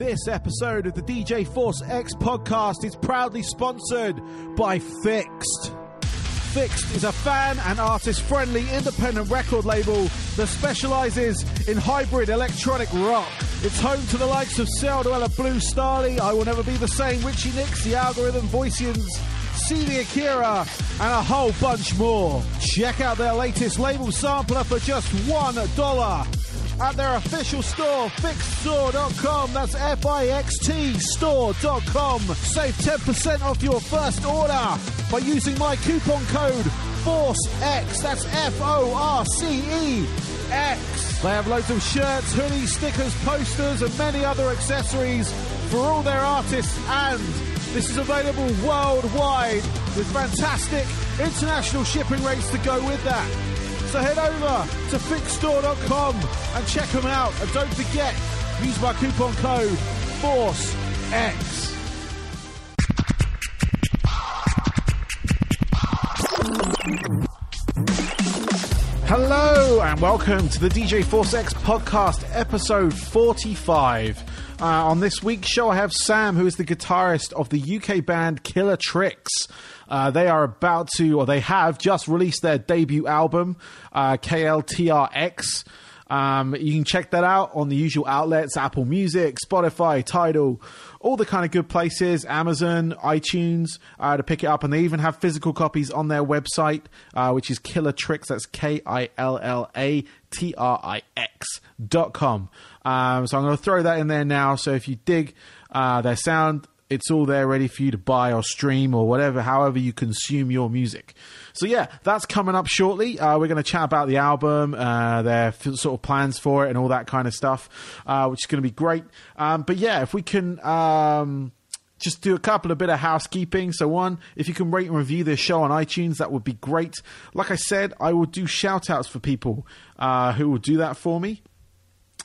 This episode of the DJ Force X podcast is proudly sponsored by Fixed. Fixed is a fan and artist-friendly independent record label that specialises in hybrid electronic rock. It's home to the likes of Celduella, Blue Starly, I Will Never Be the Same, Richie Nix, The Algorithm, Voicians, CD Akira, and a whole bunch more. Check out their latest label sampler for just $1 at their official store, fixedstore.com. That's FIXT store.com. Save 10% off your first order by using my coupon code FORCEX. That's FORCEX. They have loads of shirts, hoodies, stickers, posters, and many other accessories for all their artists, and this is available worldwide with fantastic international shipping rates to go with that. So head over to fixedstore.com and check them out. And don't forget, use my coupon code FORCEX. Hello and welcome to the DJ Force X podcast, episode 45. On this week's show, I have Sam, who is the guitarist of the UK band Killatrix. They are about to, or they have just released their debut album, KLTRX. You can check that out on the usual outlets: Apple Music, Spotify, Tidal, all the kind of good places, Amazon, iTunes, to pick it up. And they even have physical copies on their website, which is Killatrix. That's KILLATRIX.com. So I'm going to throw that in there now. So if you dig their sound, it's all there ready for you to buy or stream or whatever, however you consume your music. So yeah, that's coming up shortly. We're going to chat about the album, their sort of plans for it and all that kind of stuff, which is going to be great. But yeah, if we can just do a couple of bit of housekeeping. So one, if you can rate and review this show on iTunes, that would be great. Like I said, I will do shout outs for people who will do that for me.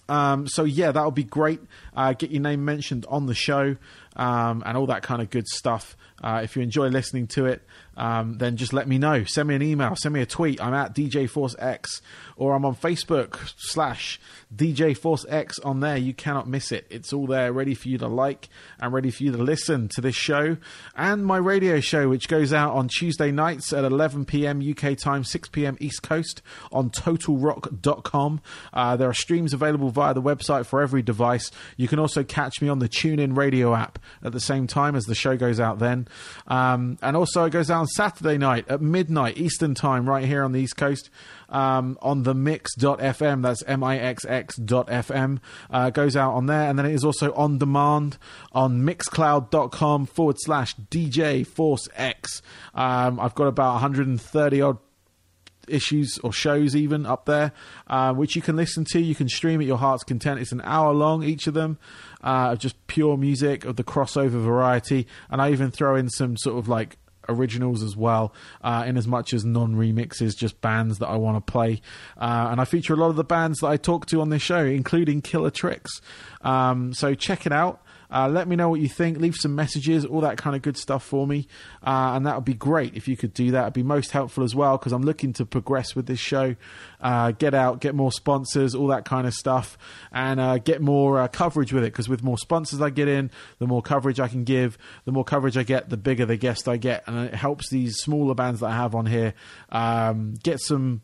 So yeah, that would be great. Get your name mentioned on the show, and all that kind of good stuff. If you enjoy listening to it, then just let me know. Send me an email, send me a tweet. I'm at DJ Force X, or I'm on Facebook /DJ Force X on there. You cannot miss it. It's all there ready for you to like and ready for you to listen to this show and my radio show, which goes out on Tuesday nights at 11 p.m. UK time, 6 p.m. East Coast on totalrock.com. There are streams available via the website for every device. You can also catch me on the TuneIn radio app at the same time as the show goes out then. And also it goes out on Saturday night at midnight Eastern time right here on the East Coast, on the mix.fm. That's mixx.fm. Goes out on there, and then it is also on demand on mixcloud.com/DJ Force X. I've got about 130 odd issues or shows even up there, which you can listen to. You can stream at your heart's content. It's an hour long, each of them, of just pure music of the crossover variety. And I even throw in some sort of like originals as well, in as much as non-remixes, just bands that I want to play. And I feature a lot of the bands that I talk to on this show, including Killatrix. So check it out. Let me know what you think. Leave some messages, all that kind of good stuff for me. And that would be great if you could do that. It'd be most helpful as well, because I'm looking to progress with this show. Get out, get more sponsors, all that kind of stuff. And get more coverage with it, because with more sponsors I get in, the more coverage I can give. The more coverage I get, the bigger the guest I get. And it helps these smaller bands that I have on here get some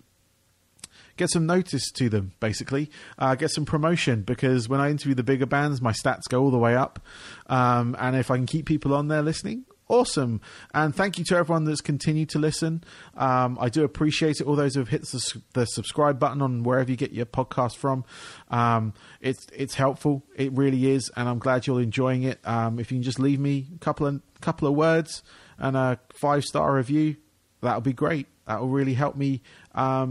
notice to them, basically. Get some promotion, because when I interview the bigger bands, my stats go all the way up. And if I can keep people on there listening, awesome. And thank you to everyone that's continued to listen. I do appreciate it. All those who have hit the subscribe button on wherever you get your podcast from. It's helpful. It really is. And I'm glad you're enjoying it. If you can just leave me a couple of words and a 5-star review, that'll be great. That will really help me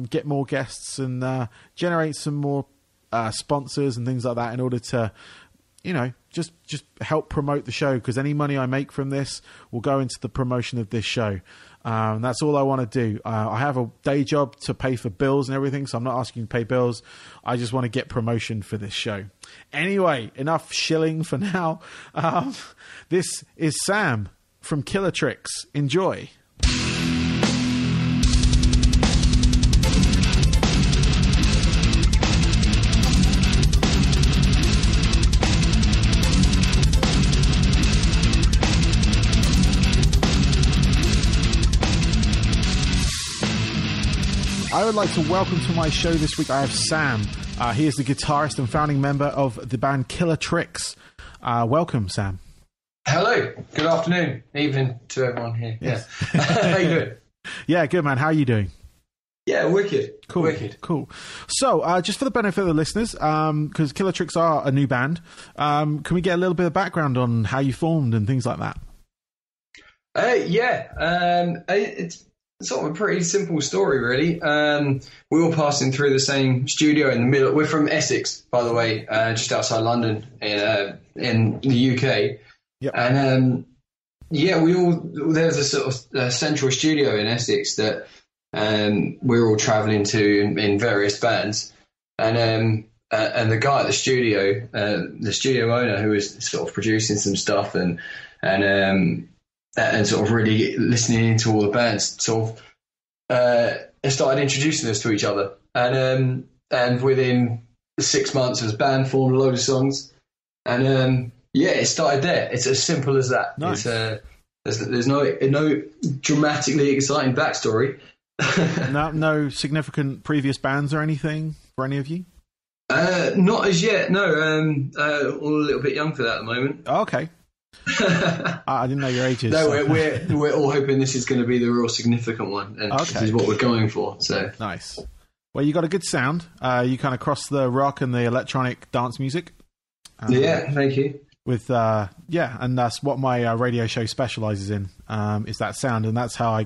get more guests and generate some more sponsors and things like that, in order to, just help promote the show, because any money I make from this will go into the promotion of this show. That's all I want to do. I have a day job to pay for bills and everything, so I'm not asking you to pay bills. I just want to get promotion for this show. Anyway, enough shilling for now. This is Sam from Killatrix. Enjoy. I would like to welcome to my show this week, I have Sam. He is the guitarist and founding member of the band Killatrix. Welcome, Sam. Hello. Good afternoon. Evening to everyone here. Yes. Yeah. How you doing? Yeah, good, man. How are you doing? Yeah, wicked. Cool. Wicked. Cool. So, just for the benefit of the listeners, because Killatrix are a new band, can we get a little bit of background on how you formed and things like that? It's sort of a pretty simple story, really. We were passing through the same studio in the middle. We're from Essex, by the way, just outside London in the UK. Yep. And there's a sort of central studio in Essex that we're all travelling to in various bands. And the guy at the studio owner, who was sort of producing some stuff and sort of really listening into all the bands, sort of started introducing us to each other. And within 6 months, the band formed a load of songs. And it started there. It's as simple as that. Nice. There's no dramatically exciting backstory. No significant previous bands or anything for any of you? Not as yet, no. All a little bit young for that at the moment. Oh, okay. I didn't know your ages. No, so. we're all hoping this is going to be the real significant one, and this is what we're going for. So nice. Well, you got a good sound. You kind of cross the rock and the electronic dance music. Thank you. With and that's what my radio show specializes in. Is that sound, and that's how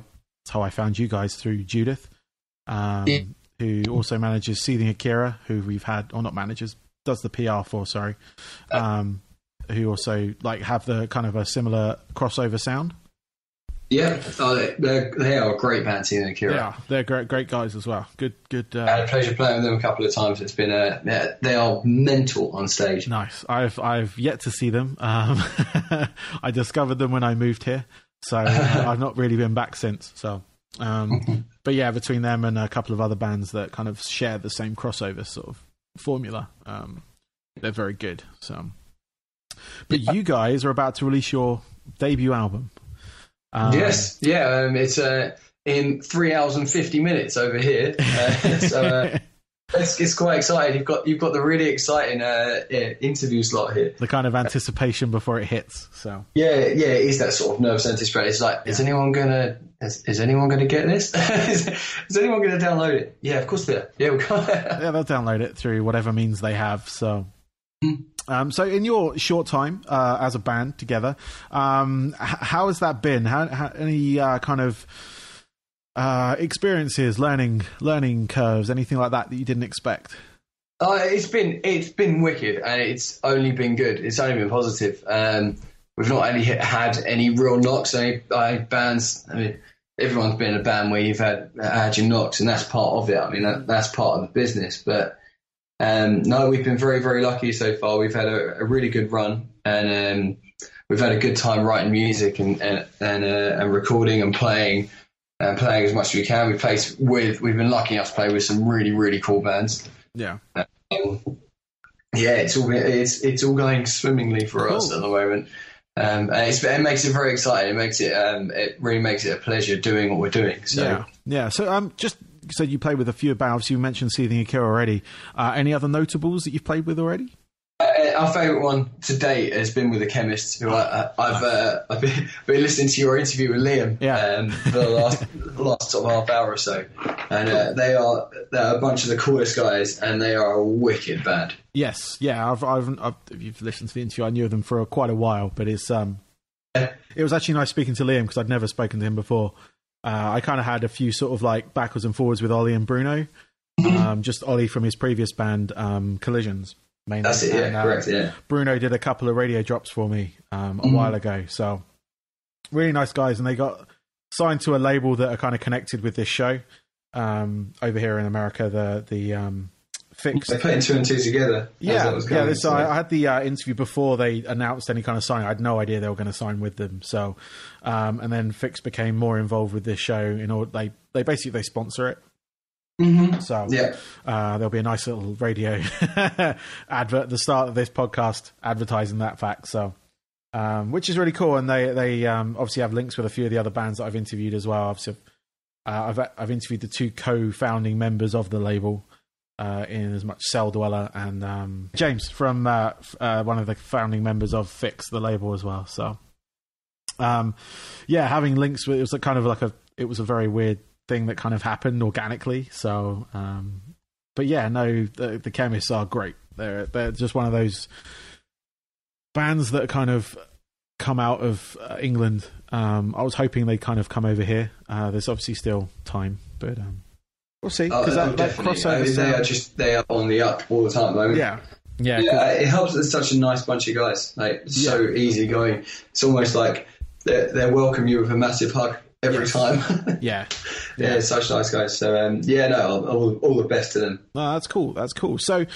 I found you guys through Judith, who also manages Seething Akira, who we've had, or not manages, does the PR for. Sorry. Who also have the kind of a similar crossover sound. Yeah, they are a great band, Seething Akira. Yeah, they're great guys as well. Good. I had a pleasure playing with them a couple of times. It's been they are mental on stage. Nice. I've yet to see them. I discovered them when I moved here, so I've not really been back since. So, but yeah, between them and a couple of other bands that kind of share the same crossover sort of formula, they're very good. So. But you guys are about to release your debut album. Yes, yeah. It's in 3 hours and 50 minutes over here. It's quite exciting. You've got the really exciting interview slot here. The kind of anticipation before it hits. So yeah, it is that sort of nervous anticipation. It's like, is anyone gonna get this? is anyone gonna download it? Yeah, of course they are. Yeah, they'll download it through whatever means they have. So. So in your short time as a band together, how has that been? How any kind of experiences, learning curves, anything like that you didn't expect? It's been wicked, and it's only been good. It's only been positive. We've not only had any real knocks. Any bands. I mean, everyone's been in a band where you've had your knocks, and that's part of it. I mean, that's part of the business, but. No, we've been very, very lucky so far. We've had a really good run, and we've had a good time writing music and recording and playing as much as we can. We've been lucky enough to play with some really, really cool bands. Yeah. It's all going swimmingly for us at the moment. And it makes it very exciting. It really makes it a pleasure doing what we're doing. So yeah. So just. So you played with a few bands. You mentioned Seething Akira already. Any other notables that you've played with already? Our favourite one to date has been with The Chemist, who I've been listening to your interview with Liam for the last sort of half hour or so. And they're a bunch of the coolest guys, and they are a wicked band. Yes, yeah. If you've listened to the interview, I knew them for quite a while, but it was actually nice speaking to Liam because I'd never spoken to him before. I kind of had a few sort of backwards and forwards with Ollie and Bruno. Just Ollie from his previous band, Collisions, mainly. That's it, yeah, correct, yeah. Bruno did a couple of radio drops for me a while ago. So, really nice guys. And they got signed to a label that are kind of connected with this show over here in America, the Fix. They're putting two and two together. I had the interview before they announced any kind of signing. I had no idea they were going to sign with them. So, and then Fix became more involved with this show. They basically sponsor it. Mm-hmm. So there'll be a nice little radio advert at the start of this podcast advertising that fact. So, which is really cool. And they obviously have links with a few of the other bands that I've interviewed as well. Obviously, I've interviewed the two co-founding members of the label, in as much Cell Dweller and James from one of the founding members of Fix, the label as well. So, having links with it was it was a very weird thing that kind of happened organically. So, but yeah, no, the Chemists are great. They're just one of those bands that kind of come out of England. I was hoping they'd kind of come over here. There's obviously still time, but we'll see. Because that crossover they are on the up all the time at the moment. Yeah. It helps that it's such a nice bunch of guys. So easy going. It's almost like they welcome you with a massive hug every time. Yeah, such nice guys. So all the best to them. Oh, that's cool. So,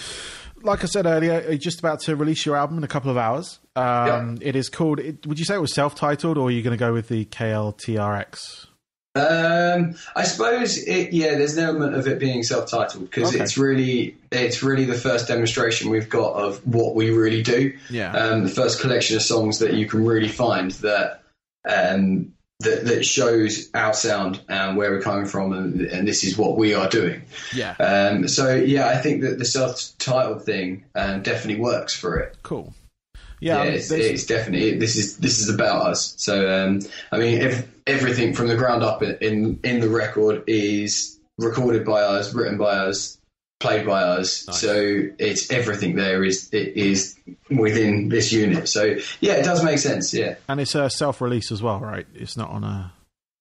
like I said earlier, you're just about to release your album in a couple of hours. It is called. Would you say it was self-titled, or are you going to go with the KLTRX? I suppose there's an element of it being self-titled because it's really the first demonstration we've got of what we really do. The first collection of songs that you can really find that shows our sound and where we're coming from, and this is what we are doing. I think that the self-titled thing definitely works for it. Cool. It's definitely this is about us. So everything from the ground up in the record is recorded by us, written by us, played by us. Nice. So it's everything there is within this unit. So it does make sense. Yeah, and it's a self-release as well, right? It's not on a.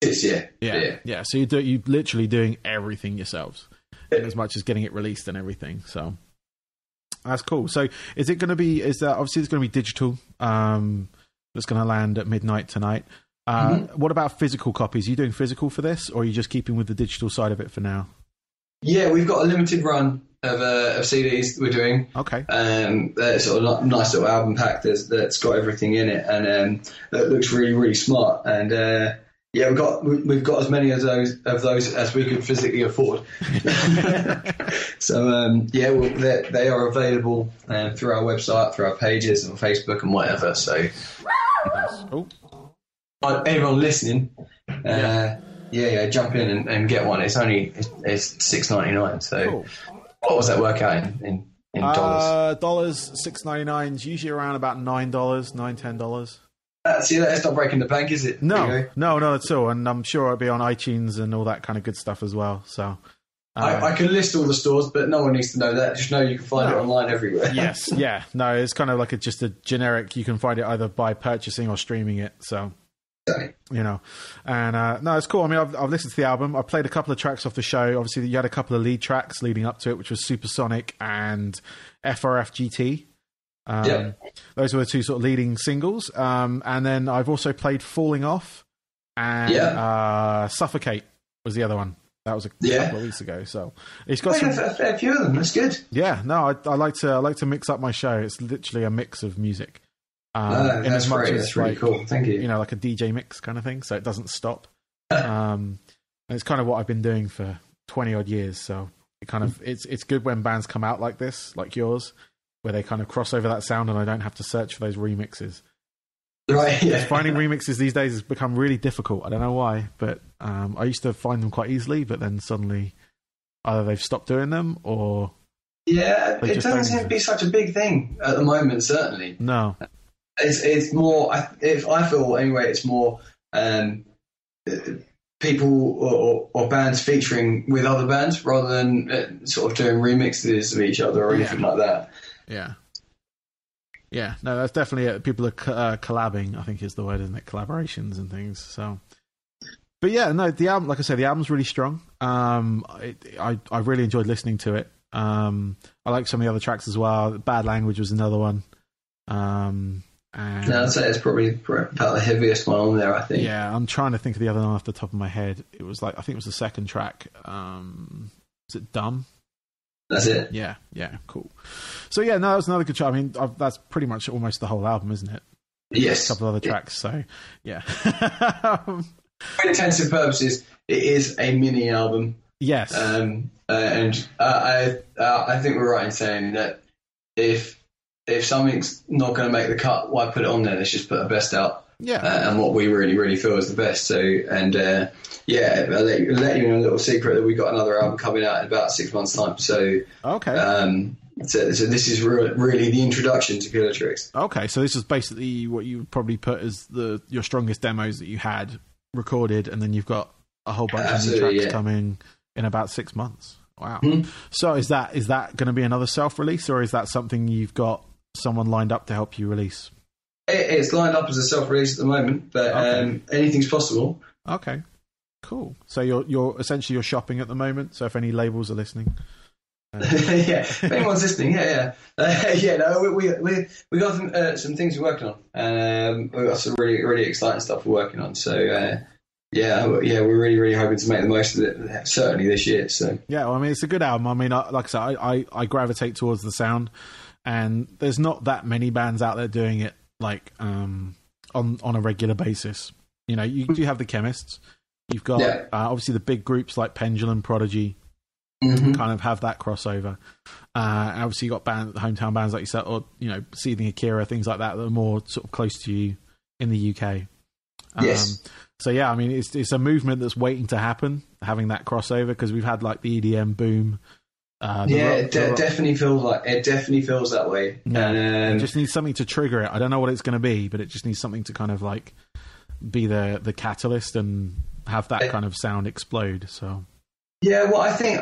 It's yeah. So you literally doing everything yourselves, as much as getting it released and everything. So. That's cool. So, is it going to be? Obviously it's going to be digital? That's going to land at midnight tonight. What about physical copies? Are you doing physical for this, or are you just keeping with the digital side of it for now? Yeah, we've got a limited run of CDs that we're doing. Okay. Sort of nice little album pack that's got everything in it, and that looks really, really smart. And we've got as many of those as we could physically afford. So they are available through our website, through our pages, on Facebook and whatever. So anyone listening, jump in and get one. It's $6.99. So cool. What was that work out in dollars? $6.99 is usually around about $9, That's not breaking the bank, is it? No, not at all. And I'm sure it'll be on iTunes and all that kind of good stuff as well. So I can list all the stores, but no one needs to know that. Just know you can find it online everywhere. Yes, yeah. No, it's kind of like just a generic. You can find it either by purchasing or streaming it. So, and no, it's cool. I mean, I've listened to the album. I played a couple of tracks off the show. Obviously, you had a couple of lead tracks leading up to it, which was Supersonic and FRF GT. Those were the two sort of leading singles, and then I've also played Falling Off and Suffocate was the other one. That was a couple of weeks ago. So it's got a fair few of them. That's good. Yeah, no, I like to mix up my show. It's literally a mix of music. That's great. That's really cool. Thank you. Like a DJ mix kind of thing, so it doesn't stop. And it's kind of what I've been doing for 20 odd years. So it's good when bands come out like this, like yours, where they kind of cross over that sound and I don't have to search for those remixes. Right, yeah. Finding remixes these days has become really difficult. I don't know why, but I used to find them quite easily, but then suddenly either they've stopped doing them or... Yeah, it doesn't seem to be such a big thing at the moment, certainly. No. It's more... If I feel, anyway, it's more people or bands featuring with other bands rather than sort of doing remixes of each other or anything like that. Yeah, no, that's definitely it. People are collabing, I think is the word, isn't it? Collaborations and things. So, but yeah, no, the album, like I said, the album's really strong. I really enjoyed listening to it. I like some of the other tracks as well. Bad Language was another one. And I'd say it's probably about the heaviest one on there, I think. Yeah, I'm trying to think of the other one off the top of my head. It was I think it was the second track. Is it Dumb? That's it. Yeah, cool. So yeah, no, that was another good track. I mean, that's pretty much almost the whole album, isn't it? Yes. A couple of other tracks, so yeah. For intensive purposes, it is a mini album. Yes. And I think we're right in saying that if something's not going to make the cut, why put it on there? Let's just put our best out and what we really, really feel is the best. So, and I'll let you in a little secret that we got another album coming out in about 6 months' time. So, okay. So this is really the introduction to Killatrix. Okay, so this is basically what you would probably put as your strongest demos that you had recorded, and then you've got a whole bunch of new tracks coming in about 6 months. Wow. Mm-hmm. So is that going to be another self-release, or is that something you've got someone lined up to help you release? It's lined up as a self-release at the moment, but anything's possible. Okay, cool. So you're essentially you're shopping at the moment. So if any labels are listening. If anyone's listening, no, we got some things we're working on. We've got some really, really exciting stuff we're working on. So we're really, really hoping to make the most of it. Certainly this year. So well, I mean, it's a good album. I mean, like I said, I gravitate towards the sound, and there's not that many bands out there doing it like on a regular basis. You know, you have the Chemists. You've got obviously the big groups like Pendulum, Prodigy. Mm-hmm. Kind of have that crossover. And obviously you got hometown bands like you said, or Seething Akira, things like that are more sort of close to you in the UK. Yes. So I mean, it's a movement that's waiting to happen, having that crossover, because we've had like the EDM boom. It definitely feels that way. Yeah. And it just needs something to trigger it. I don't know what it's going to be, but it just needs something to kind of like be the catalyst and have that kind of sound explode. So. Yeah, well, I think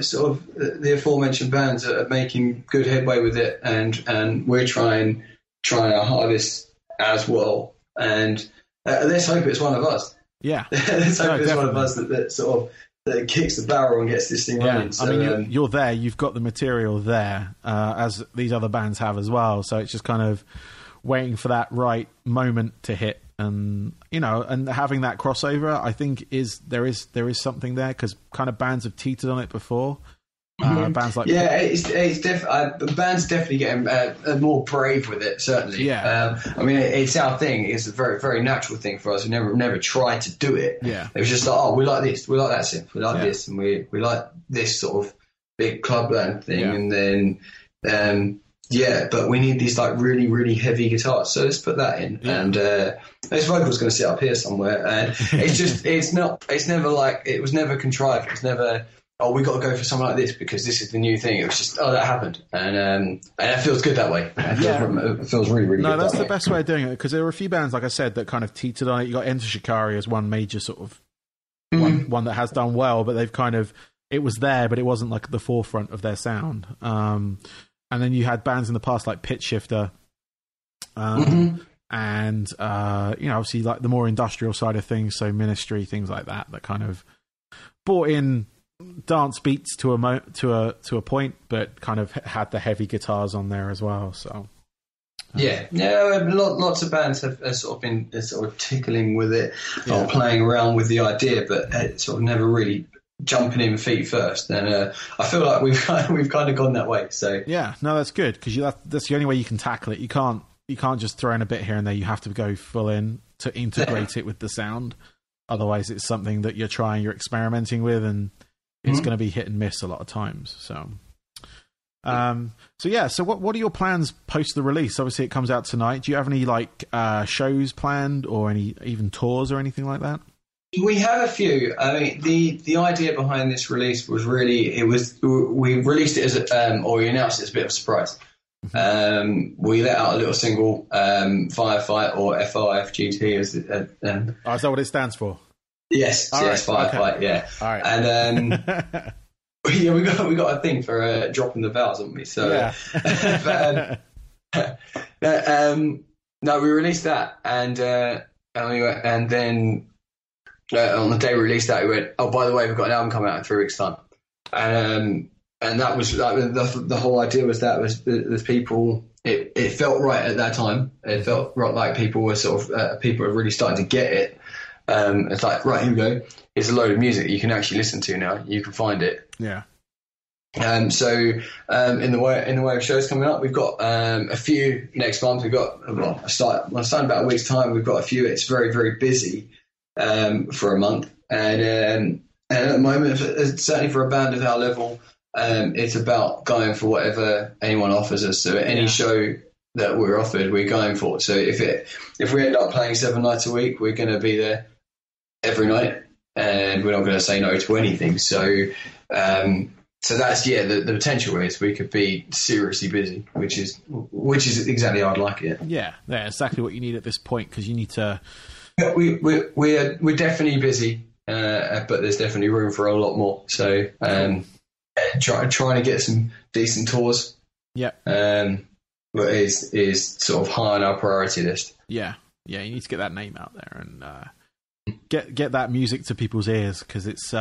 sort of the aforementioned bands are making good headway with it, and we're trying our hardest as well. And let's hope it's one of us. Yeah, let's hope it's one of us that sort of that kicks the barrel and gets this thing running. So, I mean, you're there. You've got the material there, as these other bands have as well. So it's just kind of waiting for that right moment to hit. And and having that crossover, I think there is something there, because kind of bands have teetered on it before. Bands like bands definitely getting more brave with it. Certainly, yeah. I mean, it's our thing. It's a very, very natural thing for us. We never tried to do it. Yeah, it was just like, oh, we like this, we like that synth, we like this, and we like this sort of big club band thing, and then. But we need these like really, really heavy guitars. So let's put that in. Yeah. And this vocal's going to sit up here somewhere. And it was never contrived. It was never, we got to go for something like this because this is the new thing. It was just, that happened. And it feels good that way. It feels really, really good. No, that's the best way of doing it, because there were a few bands, like I said, that kind of teetered on it. You got Enter Shikari as one major sort of one that has done well, but they've kind of, it was there, but it wasn't like the forefront of their sound. And then you had bands in the past like Pitch Shifter, and obviously like the more industrial side of things, so Ministry, things like that kind of brought in dance beats to a point, but kind of had the heavy guitars on there as well. So lots of bands have sort of been sort of tickling with it or playing around with the idea, but it sort of never really jumping in feet first. And I feel like we've kind of gone that way. So that's good, because that's the only way you can tackle it. You can't just throw in a bit here and there. You have to go full in to integrate it with the sound. Otherwise, it's something that you're experimenting with, and it's going to be hit and miss a lot of times. So, so what are your plans post the release? Obviously, it comes out tonight. Do you have any like shows planned, or any even tours or anything like that? We have a few. I mean, the idea behind this release was really, we released it as or we announced it as a bit of a surprise. We let out a little single, Firefight, or FIFGT, as is that what it stands for? Yes, Firefight, okay. Yeah. All right. And we got a thing for dropping the vowels, haven't we? So, no, we released that, and then. On the day we released that, we went, oh, by the way, we've got an album coming out in 3 weeks' time. And that was like the whole idea was there's people, it felt right at that time. It felt right, like people were sort of, people were really starting to get it. It's like, right, here we go. Here's a load of music that you can actually listen to now. You can find it. Yeah. So in the way of shows coming up, we've got a few next month. We've got, starting about a week's time, we've got a few. It's very, very busy. For a month, and at the moment, certainly for a band of our level, it's about going for whatever anyone offers us. So any show that we're offered, we're going for. So if we end up playing 7 nights a week, we're going to be there every night, and we're not going to say no to anything. So that's the potential is we could be seriously busy, which is exactly how I'd like it. Yeah, exactly what you need at this point, because you need to. We're definitely busy, but there's definitely room for a lot more. So trying to get some decent tours. Yeah. But is sort of high on our priority list. Yeah, you need to get that name out there and get that music to people's ears, because it's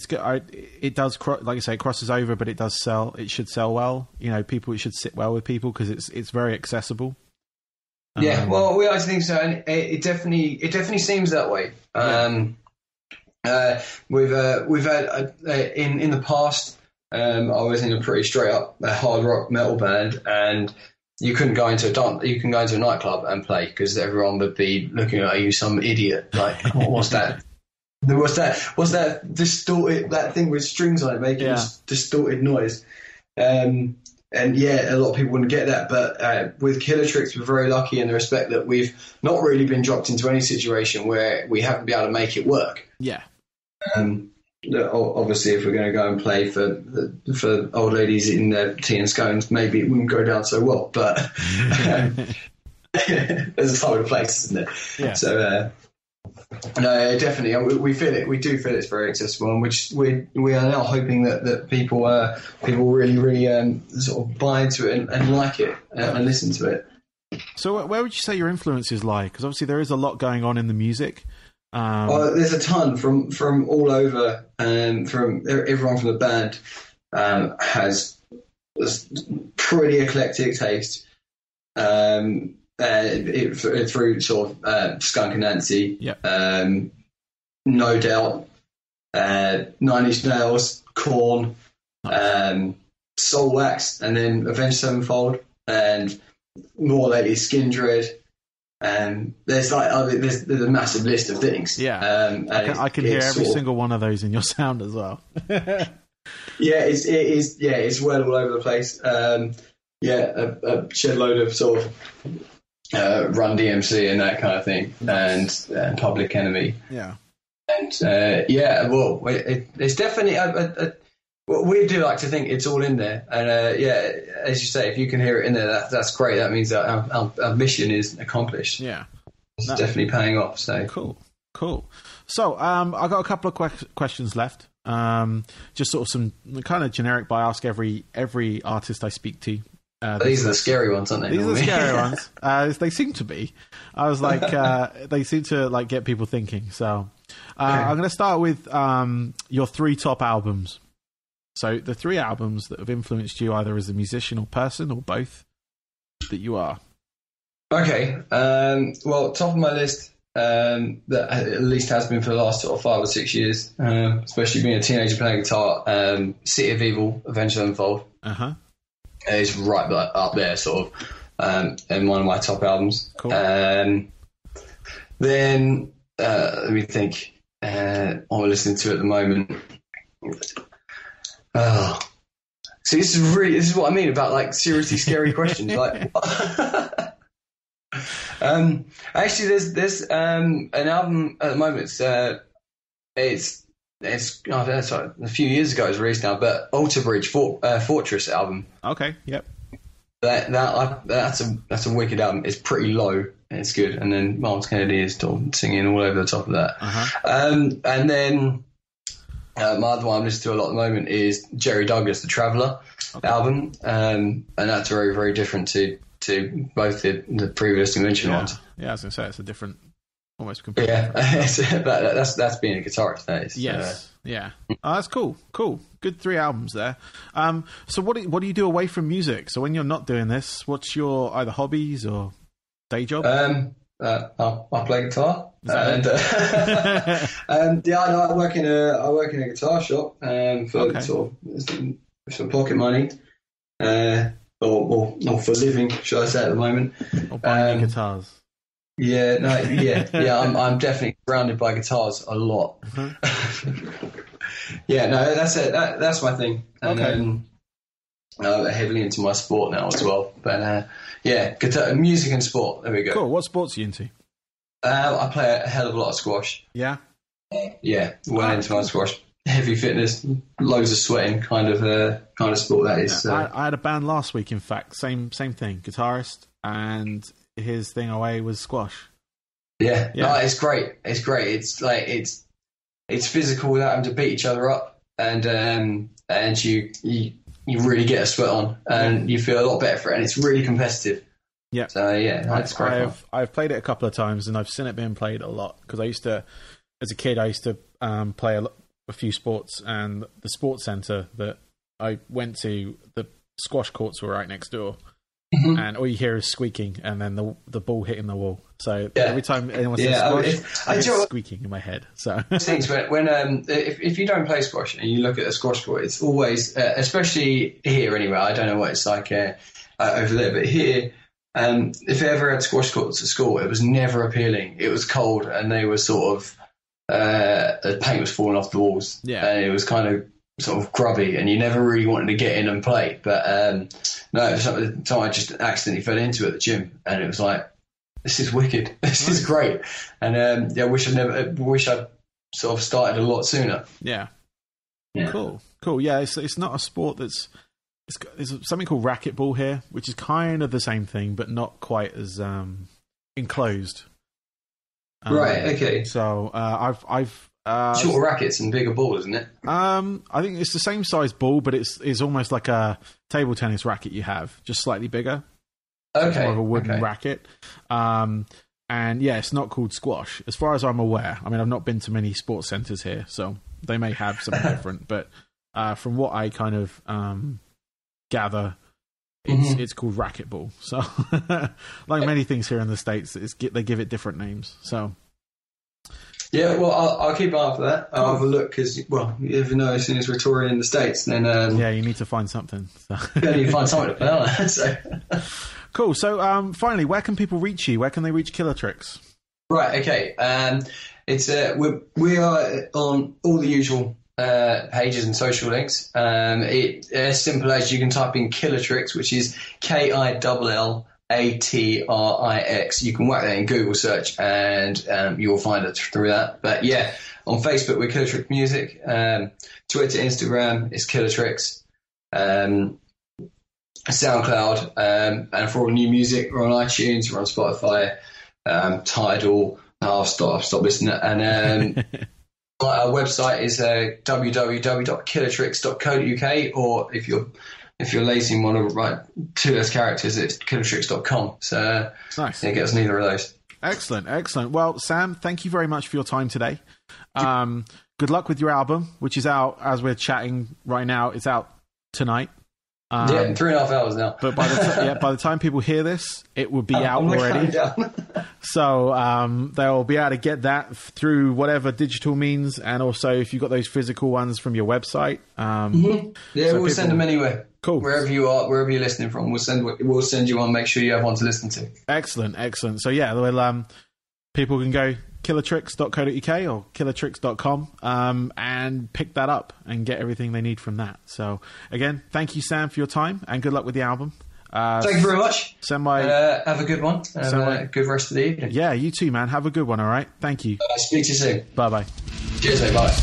good. It does, like I say, it crosses over, but it does sell. It should sell well. It should sit well with people because it's very accessible. Yeah, well, I think so, and it definitely seems that way. We've had in the past. I was in a pretty straight up hard rock metal band, and you couldn't go into a nightclub and play because everyone would be looking at you, some idiot. Like, what's that? What's that distorted, that thing with strings on it making this distorted noise? And a lot of people wouldn't get that. But with Killatrix, we're very lucky in the respect that we've not really been dropped into any situation where we haven't been able to make it work. Yeah. Obviously, if we're going to go and play for old ladies eating their tea and scones, maybe it wouldn't go down so well. But there's a time and a place, isn't there? Yeah. So no, definitely, we feel it. We do feel it's very accessible, and we are now hoping that people really sort of buy into it and like it and listen to it. So, where would you say your influences lie? Because obviously there is a lot going on in the music. There's a ton from all over, from everyone from the band has pretty eclectic taste. Through sort of Skunk and Nancy, No Doubt, Nine Inch Nails, Korn, Soul Wax, and then Avenged Sevenfold, and more lately Skindred. There's a massive list of things. Yeah, I can hear every single one of those in your sound as well. It's well all over the place. A shed load of sort of Run DMC and that kind of thing, and Public Enemy. Yeah, and it's definitely we do like to think it's all in there, and as you say, if you can hear it in there, that's great. That means that our mission is accomplished. Yeah, it's definitely paying off. So cool. So I got a couple of questions left. Just sort of some kind of generic, but I ask every artist I speak to. These are the scary ones, aren't they? These are the scary ones. They seem to be. I was like, they seem to like get people thinking. So I'm going to start with your 3 top albums. So the 3 albums that have influenced you either as a musician or person or both that you are. Okay. Well, top of my list, that at least has been for the last sort of 5 or 6 years, especially being a teenager playing guitar, City of Evil, Avenged Sevenfold. Is right up there, sort of, in one of my top albums. Cool. Then let me think. What I'm listening to at the moment. See, this is what I mean about like seriously scary questions. Like, actually, there's an album at the moment. It's I don't know, sorry, a few years ago it was released now, but Alter Bridge Fortress album. Okay, yep. That's a wicked album. It's pretty low and it's good. And then Miles Kennedy is singing all over the top of that. And then my other one I'm listening to a lot at the moment is Jerry Douglas, The Traveller album, and that's very, very different to both the previously mentioned ones. Yeah, I was going to say it's a different. Almost completely. Yeah, that's being a guitarist. That is. Yes. Yeah. Oh, that's cool. Good 3 albums there. So what do you do away from music? So when you're not doing this, what's your either hobbies or day job? I play guitar, and I work in a guitar shop for sort of some pocket money, or for living, should I say, at the moment. Or buying guitars. Yeah, I'm definitely surrounded by guitars a lot. Yeah, no, that's it. That's my thing. And heavily into my sport now as well. But guitar, music and sport. There we go. Cool. What sports are you into? I play a hell of a lot of squash. Yeah. Yeah, well into my squash. Heavy fitness, loads of sweating, kind of sport that is. I had a band last week. In fact, same thing. Guitarist, and his thing away was squash. Yeah. No, it's great. It's great. It's like it's physical without having to beat each other up, and you really get a sweat on, and you feel a lot better for it, and it's really competitive. Yeah. So that's great. I've played it a couple of times, and I've seen it being played a lot because I used to, as a kid, play a few sports, and the sports centre that I went to, the squash courts were right next door, and all you hear is squeaking, and then the ball hitting the wall. So every time anyone says squash, I get squeaking in my head. So things when if you don't play squash and you look at a squash court, it's always, especially here anyway. I don't know what it's like over there, but here. If I ever had squash courts at school, it was never appealing. It was cold, and they were sort of the paint was falling off the walls, and it was kind of sort of grubby, and you never really wanted to get in and play. But no, it was something I just accidentally fell into at the gym, and it was like, this is wicked, this is great, and I wish I'd sort of started a lot sooner. Yeah. Cool. Yeah, it's not a sport that's. There's something called racquetball here, which is kind of the same thing, but not quite as enclosed. Right. Okay. So I've shorter rackets and bigger ball, isn't it? I think it's the same size ball, but it's almost like a table tennis racket you have, just slightly bigger. Okay. It's more of a wooden racket. And yeah, it's not called squash, as far as I'm aware. I mean, I've not been to many sports centres here, so they may have something different. But from what I kind of gather, it's called racquetball. So like many things here in the States, they give it different names. So yeah, well, I'll keep an eye for that. I'll have a look, because, well, you never know, as soon as we're touring in the States, then yeah, you need to find something. So. Yeah, you find something to play on. So. Cool. So finally, where can people reach you? Where can they reach Killatrix? Right. Okay. It's we are on all the usual pages and social links. It as simple as you can type in Killatrix, which is KILLATRIX. You can whack that in Google search, and you will find it through that. But yeah, on Facebook we're Killatrix Music. Twitter, Instagram is Killatrix. SoundCloud, and for all new music, we're on iTunes, we're on Spotify, Tidal. I've stopped listening. And our website is www.killatrix.co.uk, or if you're lazy and want to write two less characters, it's killatrix.com. So nice. Yeah, get us neither of those. Excellent. Well, Sam, thank you very much for your time today. Good luck with your album, which is out as we're chatting right now. It's out tonight. Yeah, in 3.5 hours now. But by the time people hear this, it will be out already. So they'll be able to get that through whatever digital means, and also if you've got those physical ones from your website. Yeah, so we'll send them anywhere. Cool. Wherever you are, wherever you're listening from, we'll send you one. Make sure you have one to listen to. Excellent. So yeah, well, people can go killatrix.co.uk or killatrix.com and pick that up and get everything they need from that. So again, thank you, Sam, for your time, and good luck with the album. Thank you very much. Have a good one. Have a good rest of the evening. Yeah, you too, man. Have a good one. All right. Thank you. Speak to you soon. Bye-bye. Cheers, mate. Bye.